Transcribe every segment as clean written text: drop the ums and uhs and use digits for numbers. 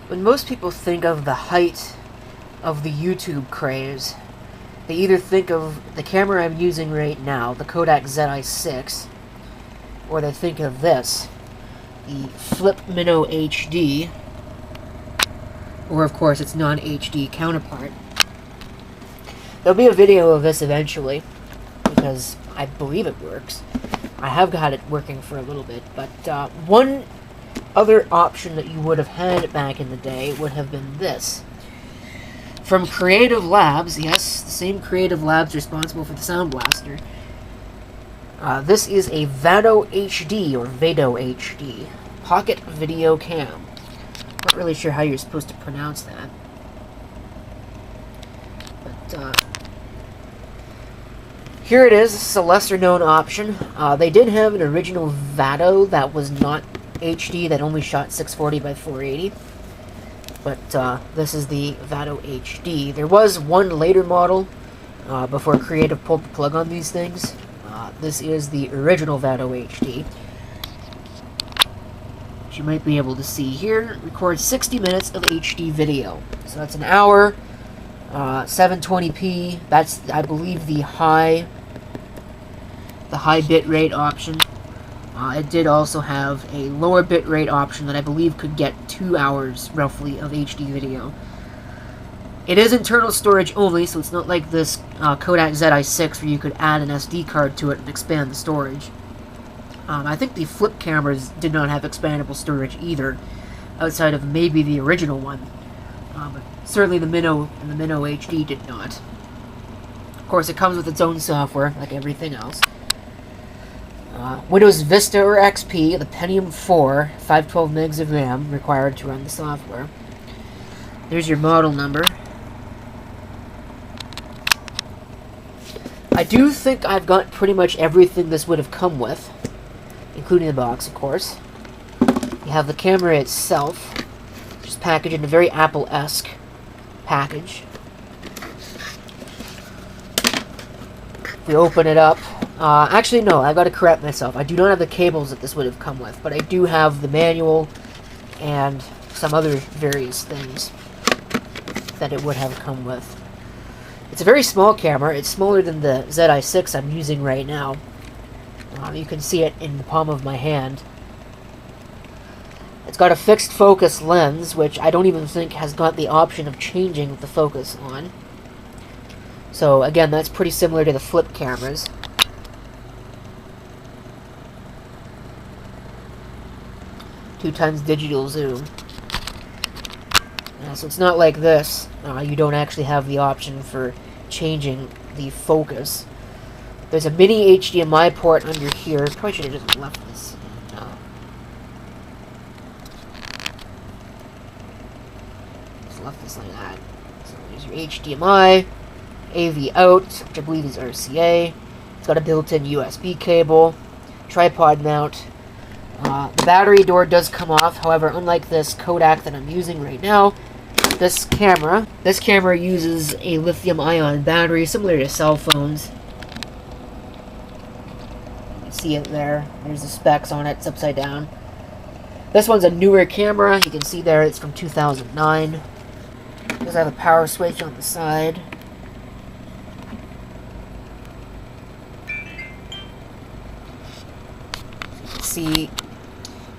When most people think of the height of the YouTube craze, they either think of the camera I'm using right now, the Kodak ZI6, or they think of this, the Flip Minnow HD, or of course its non-HD counterpart. There'll be a video of this eventually, because I believe it works. I have got it working for a little bit, but one other option that you would have had back in the day would have been this. From Creative Labs, yes, the same Creative Labs responsible for the Sound Blaster. This is a VadoHD, or VadoHD, Pocket Video Cam. Not really sure how you're supposed to pronounce that. But, here it is. This is a lesser-known option. They did have an original Vado that was not HD, that only shot 640 by 480. But this is the Vado HD. There was one later model before Creative pulled the plug on these things. This is the original Vado HD. Which you might be able to see here. It records 60 minutes of HD video. So that's an hour, 720p. That's, I believe, the high bitrate option. It did also have a lower bitrate option that I believe could get 2 hours, roughly, of HD video. It is internal storage only, so it's not like this Kodak ZI6 where you could add an SD card to it and expand the storage. I think the flip cameras did not have expandable storage either, outside of maybe the original one. But certainly the Minnow and the Minnow HD did not. Of course, it comes with its own software, like everything else. Windows Vista or XP, the Pentium 4, 512 megs of RAM required to run the software. There's your model number. I do think I've got pretty much everything this would have come with, including the box, of course. You have the camera itself, which is packaged in a very Apple-esque package. If we open it up, actually no, I've got to correct myself. I do not have the cables that this would have come with, but I do have the manual and some other various things that it would have come with. It's a very small camera. It's smaller than the ZI6 I'm using right now. You can see it in the palm of my hand. It's got a fixed focus lens, which I don't even think has got the option of changing the focus on. So again, that's pretty similar to the flip cameras. Two times digital zoom. So it's not like this. You don't actually have the option for changing the focus. There's a mini HDMI port under here. Probably should have just left this. Just left this like that. So there's your HDMI, AV out, which I believe is RCA. It's got a built-in USB cable, tripod mount. The battery door does come off. However, unlike this Kodak that I'm using right now, this camera uses a lithium-ion battery similar to cell phones. You can see it there. There's the specs on it. It's upside down. This one's a newer camera. You can see there it's from 2009. It does have a power switch on the side. You can see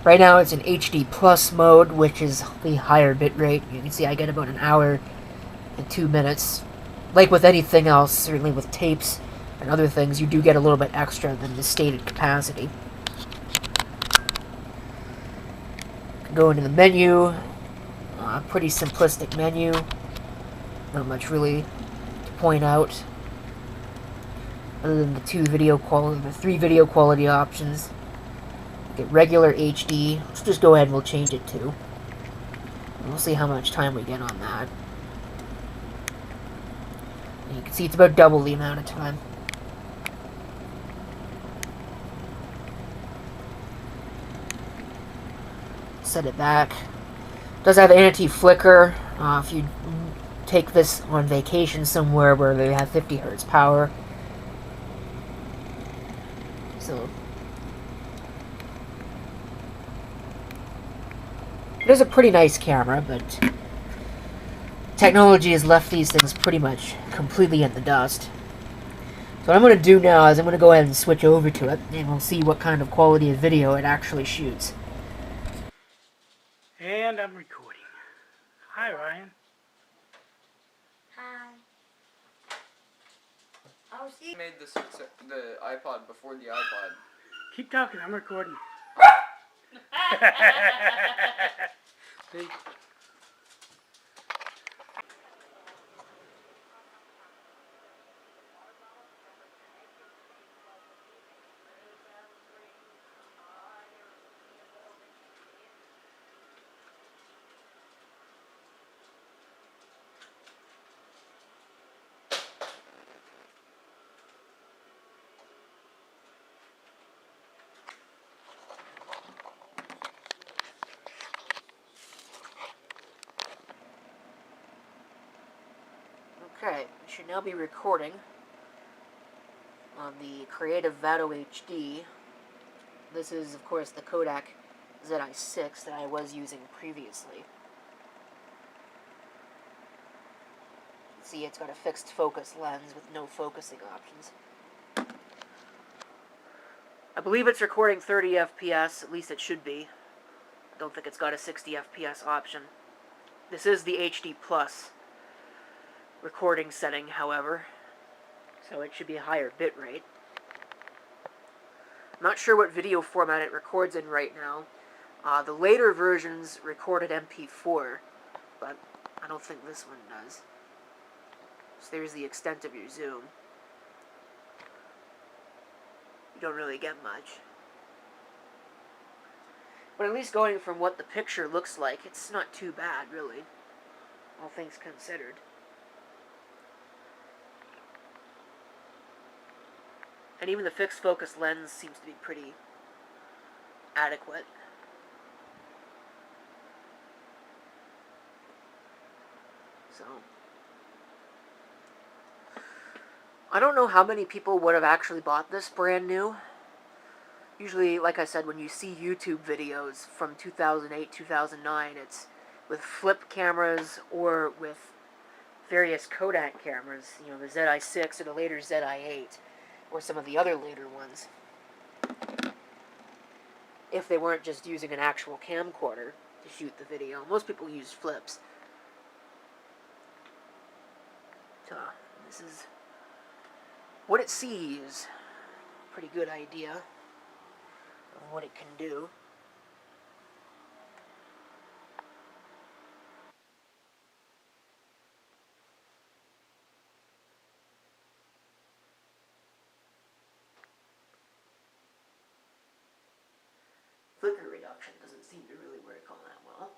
right now it's in HD Plus mode, which is the higher bitrate. You can see I get about an hour and 2 minutes. Like with anything else, certainly with tapes and other things, you do get a little bit extra than the stated capacity. Go into the menu. Pretty simplistic menu. Not much really to point out, other than the three video quality options. Get regular HD. Let's just go ahead and we'll change it to. And we'll see how much time we get on that. And you can see it's about double the amount of time. Set it back. It does have anti-flicker. If you take this on vacation somewhere where they have 50 Hz power. So It is a pretty nice camera, but technology has left these things pretty much completely in the dust. So what I'm going to do now is I'm going to go ahead and switch over to it, and we'll see what kind of quality of video it actually shoots. And I'm recording. Hi, Ryan. Hi. Oh, see? Made the iPod before the iPod. Keep talking, I'm recording. See? Okay, I should now be recording on the creative VadoHD. This is, of course, the Kodak ZI6 that I was using previously. See, it's got a fixed focus lens with no focusing options. I believe it's recording 30 FPS, at least it should be. I don't think it's got a 60 FPS option. This is the HD Plus recording setting, however, so it should be a higher bitrate. I'm not sure what video format it records in right now. The later versions recorded MP4, but I don't think this one does. So there's the extent of your zoom. You don't really get much. But at least going from what the picture looks like, it's not too bad, really, all things considered. And even the fixed focus lens seems to be pretty adequate. So, I don't know how many people would have actually bought this brand new. Usually, like I said, when you see YouTube videos from 2008, 2009, it's with flip cameras or with various Kodak cameras, you know, the ZI6 or the later ZI8, or some of the other later ones. If they weren't just using an actual camcorder to shoot the video. Most people use flips. So, this is what it sees. Pretty good idea of what it can do. Flicker reduction doesn't seem to really work all that well.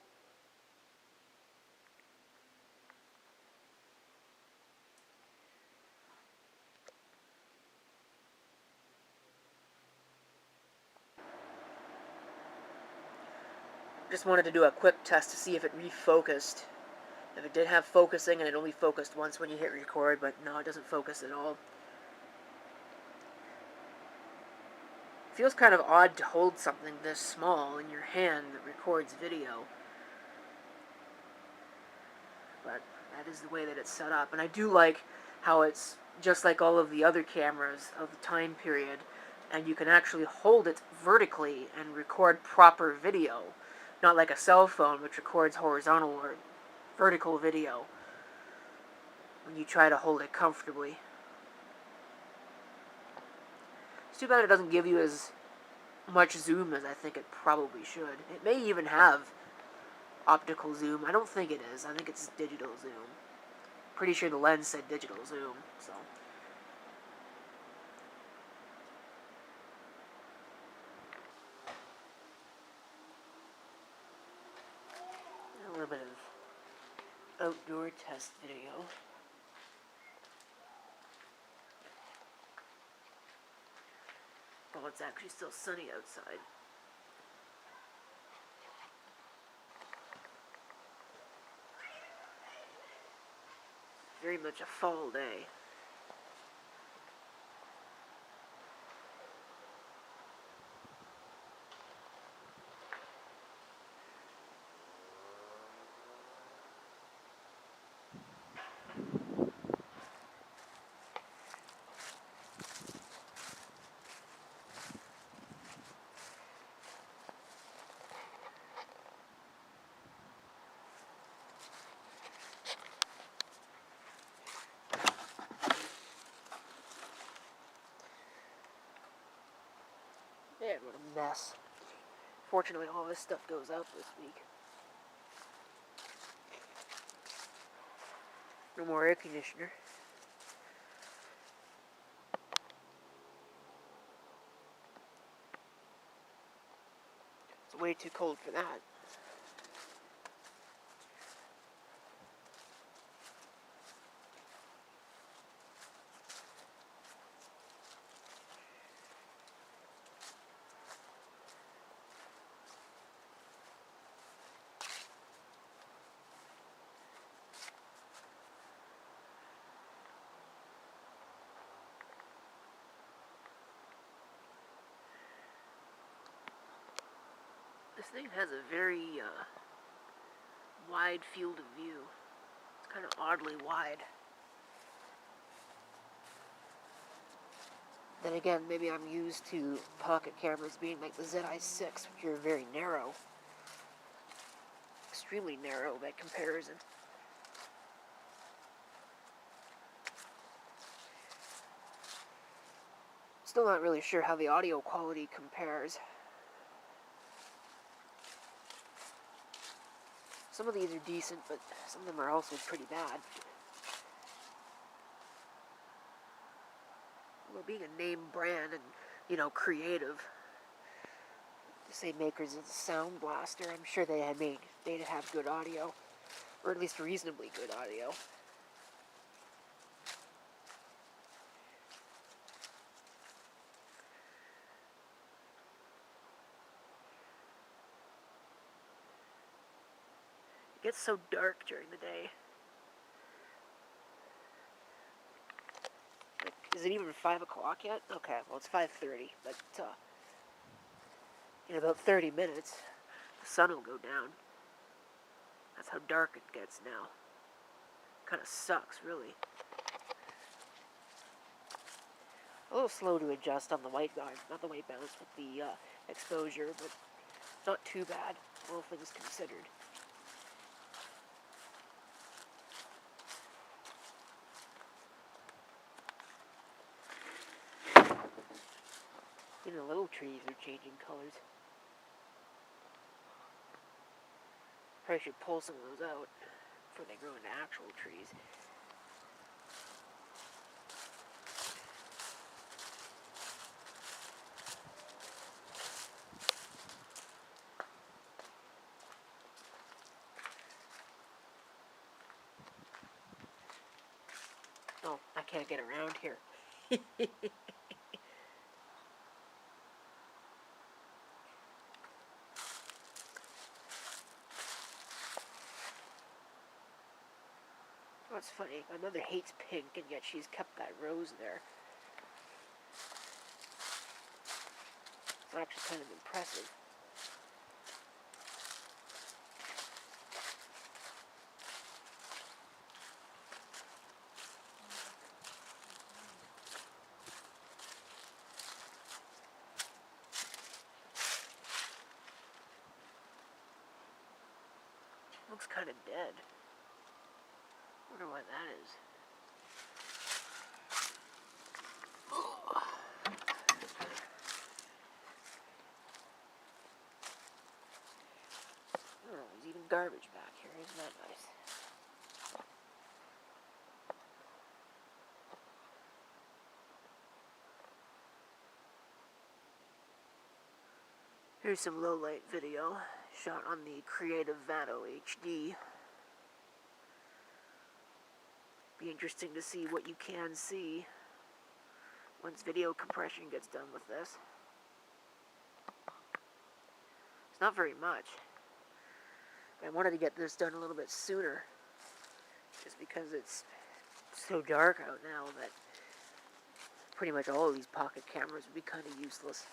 Just wanted to do a quick test to see if it refocused. If it did have focusing and it only focused once when you hit record, but no, it doesn't focus at all. It feels kind of odd to hold something this small in your hand that records video. But that is the way that it's set up. And I do like how it's just like all of the other cameras of the time period, and you can actually hold it vertically and record proper video. Not like a cell phone, which records horizontal or vertical video when you try to hold it comfortably. It's too bad it doesn't give you as much zoom as I think it probably should. It may even have optical zoom. I don't think it is. I think it's digital zoom. Pretty sure the lens said digital zoom, so. A little bit of outdoor test video. Oh, it's actually still sunny outside. Very much a fall day. Yeah, what a mess. Fortunately, all this stuff goes out this week. No more air conditioner. It's way too cold for that. This thing has a very wide field of view. It's kind of oddly wide. Then again, maybe I'm used to pocket cameras being like the ZI-6, which are very narrow. Extremely narrow by comparison. Still not really sure how the audio quality compares. Some of these are decent, but some of them are also pretty bad. Well, being a name brand and, you know, creative, to say makers of the Sound Blaster, I'm sure they'd have good audio, or at least reasonably good audio. It gets so dark during the day. Like, is it even 5 o'clock yet? Okay, well it's 5:30, but in about 30 minutes, the sun will go down. That's how dark it gets now. Kind of sucks, really. A little slow to adjust on the white balance, not the white balance, but the exposure, but not too bad, all things considered. Even the little trees are changing colors. Probably should pull some of those out before they grow into actual trees. Oh, I can't get around here. That's funny. My mother hates pink, and yet she's kept that rose there. It's actually kind of impressive. Looks kind of dead. Wonder why that is. Oh, there's even garbage back here. Isn't that nice? Here's some low-light video shot on the creative VadoHD. Be interesting to see what you can see once video compression gets done with this. It's not very much. I wanted to get this done a little bit sooner, just because it's so dark out now that pretty much all of these pocket cameras would be kind of useless.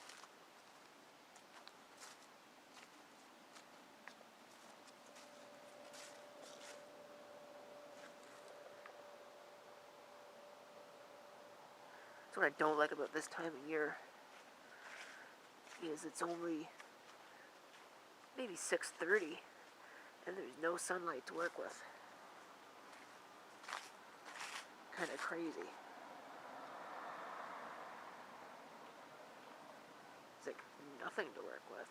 That's what I don't like about this time of year, is it's only maybe 6:30 and there's no sunlight to work with. Kind of crazy. It's like nothing to work with.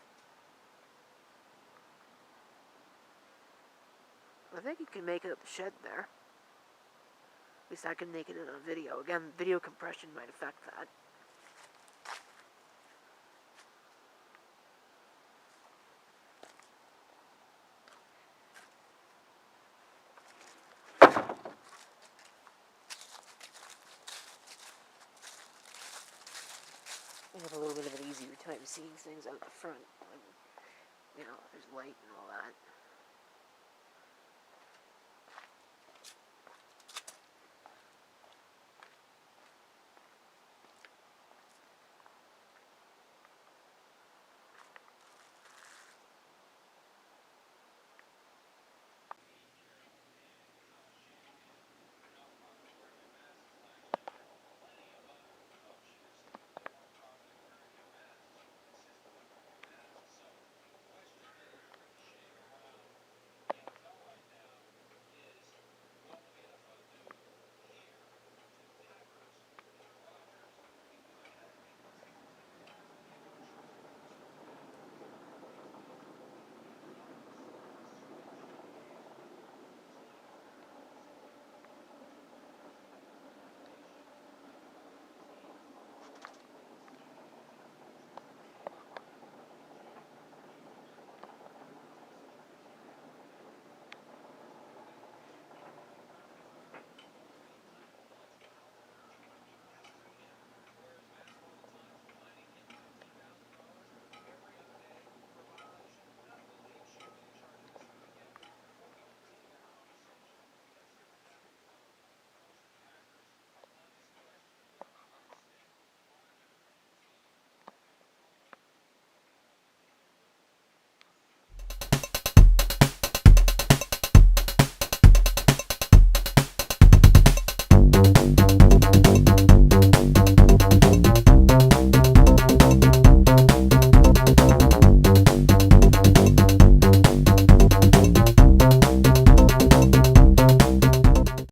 I think you can make it at the shed there. At least I can make it in a video. Again, video compression might affect that. I have a little bit of an easier time seeing things out the front when, you know, there's light and all that.